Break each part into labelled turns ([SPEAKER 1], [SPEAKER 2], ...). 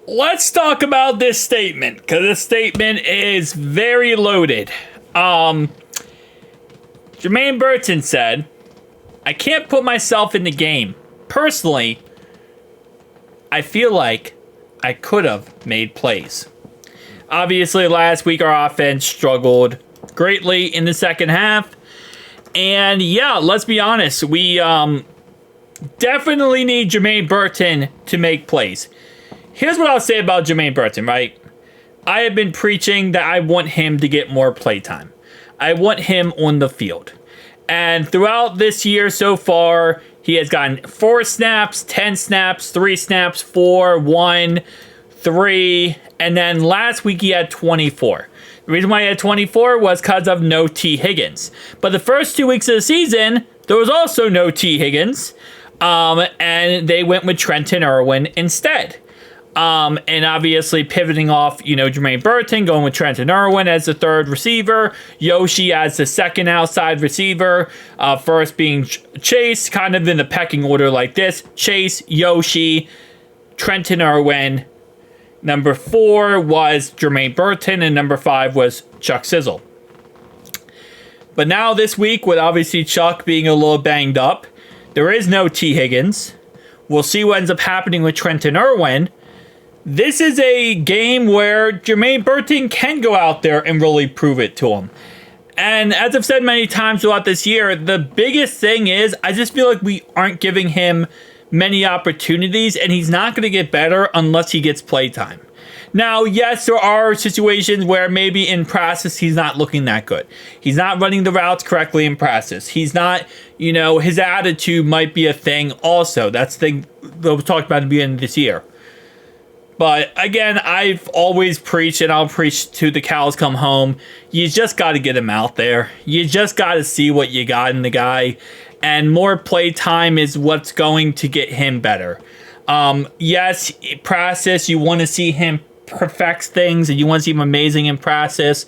[SPEAKER 1] let's talk about this statement, because this statement is very loaded. Jermaine Burton said, I can't put myself in the game. Personally, I feel like I could have made plays. Obviously, last week our offense struggled greatly in the second half. And yeah, let's be honest, we definitely need Jermaine Burton to make plays. Here's what I'll say about Jermaine Burton, right? I have been preaching that I want him to get more playtime. I want him on the field. And throughout this year so far, he has gotten 4 snaps, 10 snaps, 3 snaps, 4, 1, 3, and then last week he had 24. The reason why he had 24 was because of no T. Higgins. But the first 2 weeks of the season, there was also no T. Higgins, and they went with Trenton Irwin instead. And obviously pivoting off, Jermaine Burton, going with Trenton Irwin as the third receiver, Yoshi as the second outside receiver, first being Chase, kind of in the pecking order like this: Chase, Yoshi, Trenton Irwin. Number 4 was Jermaine Burton, and number 5 was Chuck Sizzle. But now this week, with obviously Chuck being a little banged up, there is no T. Higgins. We'll see what ends up happening with Trenton Irwin. This is a game where Jermaine Burton can go out there and really prove it to him. And as I've said many times throughout this year, the biggest thing is I just feel like we aren't giving him many opportunities, and he's not going to get better unless he gets playtime. Now, yes, there are situations where maybe in practice he's not looking that good. He's not running the routes correctly in practice. He's not, his attitude might be a thing also. That's the thing that was talked about at the beginning of this year. But again, I've always preached, and I'll preach till the cows come home, you just got to get him out there. You just got to see what you got in the guy. And more play time is what's going to get him better. Yes, practice, you want to see him perfect things, and you want to see him amazing in practice.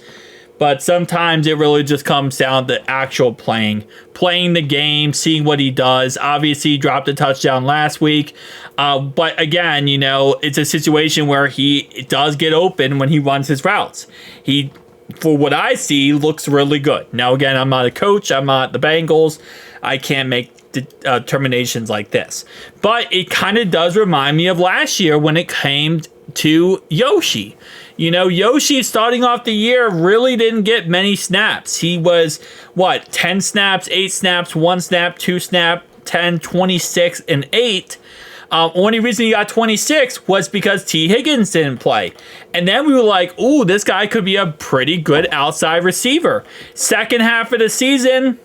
[SPEAKER 1] But sometimes it really just comes down to actual playing the game, seeing what he does. Obviously, he dropped a touchdown last week. But again, it's a situation where he does get open when he runs his routes. He, for what I see, looks really good. Now, again, I'm not a coach. I'm not the Bengals. I can't make determinations like this. But it kind of does remind me of last year when it came to Yoshi. Yoshi starting off the year really didn't get many snaps. He was, 10 snaps, 8 snaps, 1 snap, 2 snap, 10, 26, and 8. Only reason he got 26 was because T. Higgins didn't play. And then we were like, ooh, this guy could be a pretty good outside receiver. Second half of the season,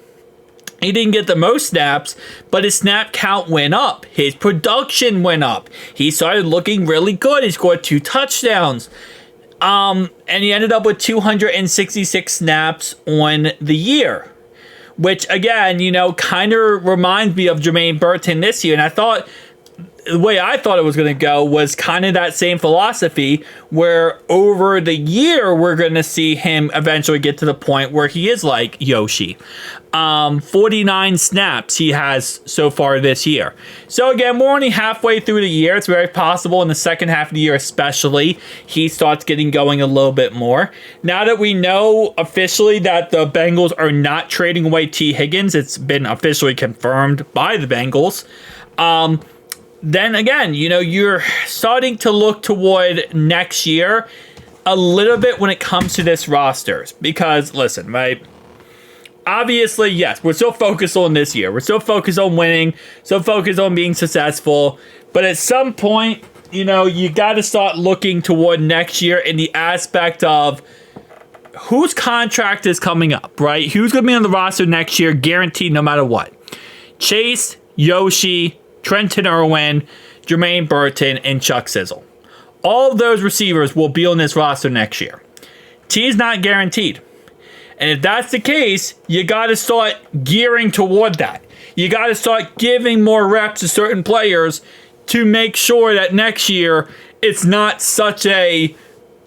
[SPEAKER 1] he didn't get the most snaps, but his snap count went up. His production went up. He started looking really good. He scored 2 touchdowns. And he ended up with 266 snaps on the year, which again, kind of reminds me of Jermaine Burton this year. And I thought the way I thought it was going to go was kind of that same philosophy where over the year, we're going to see him eventually get to the point where he is like Yoshi. 49 snaps he has so far this year. So again, we're only halfway through the year. It's very possible in the second half of the year especially, he starts getting going a little bit more. Now that we know officially that the Bengals are not trading away T. Higgins, it's been officially confirmed by the Bengals. Then again, you're starting to look toward next year a little bit when it comes to this roster. Because, listen, right? Obviously, yes, we're so focused on this year. We're so focused on winning, so focused on being successful. But at some point, you got to start looking toward next year in the aspect of whose contract is coming up, right? Who's going to be on the roster next year, guaranteed no matter what. Chase, Yoshi, Trenton Irwin, Jermaine Burton, and Chuck Sizzle. All of those receivers will be on this roster next year. T is not guaranteed. And if that's the case, you got to start gearing toward that. You got to start giving more reps to certain players to make sure that next year it's not such a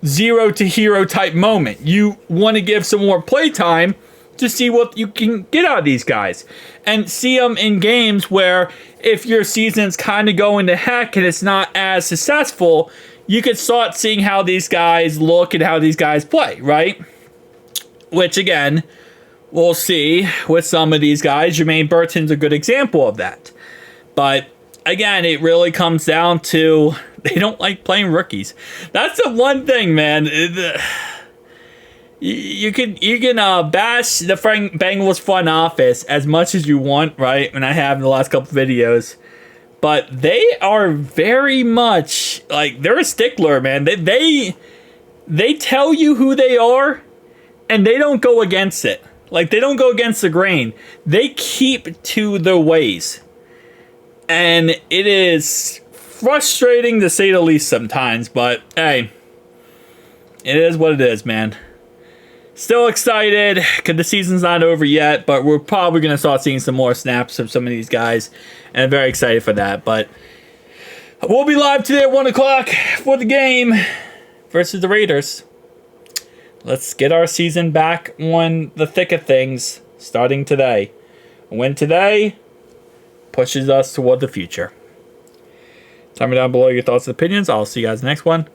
[SPEAKER 1] zero to hero type moment. You want to give some more play time to see what you can get out of these guys and see them in games where if your season's kind of going to heck and it's not as successful, you could start seeing how these guys look and how these guys play, right? Which, again, we'll see with some of these guys. Jermaine Burton's a good example of that. But, again, it really comes down to they don't like playing rookies. That's the one thing, man. You can bash the Bengals front office as much as you want, right? And I have in the last couple videos. But they are very much, like, they're a stickler, man. They tell you who they are, and they don't go against it. Like, they don't go against the grain. They keep to their ways. And it is frustrating to say the least sometimes, but hey, it is what it is, man. Still excited because the season's not over yet, but we're probably going to start seeing some more snaps of some of these guys, and I'm very excited for that. But we'll be live today at 1 o'clock for the game versus the Raiders. Let's get our season back on the thick of things starting today. A win today pushes us toward the future. Tell me down below your thoughts and opinions. I'll see you guys next one.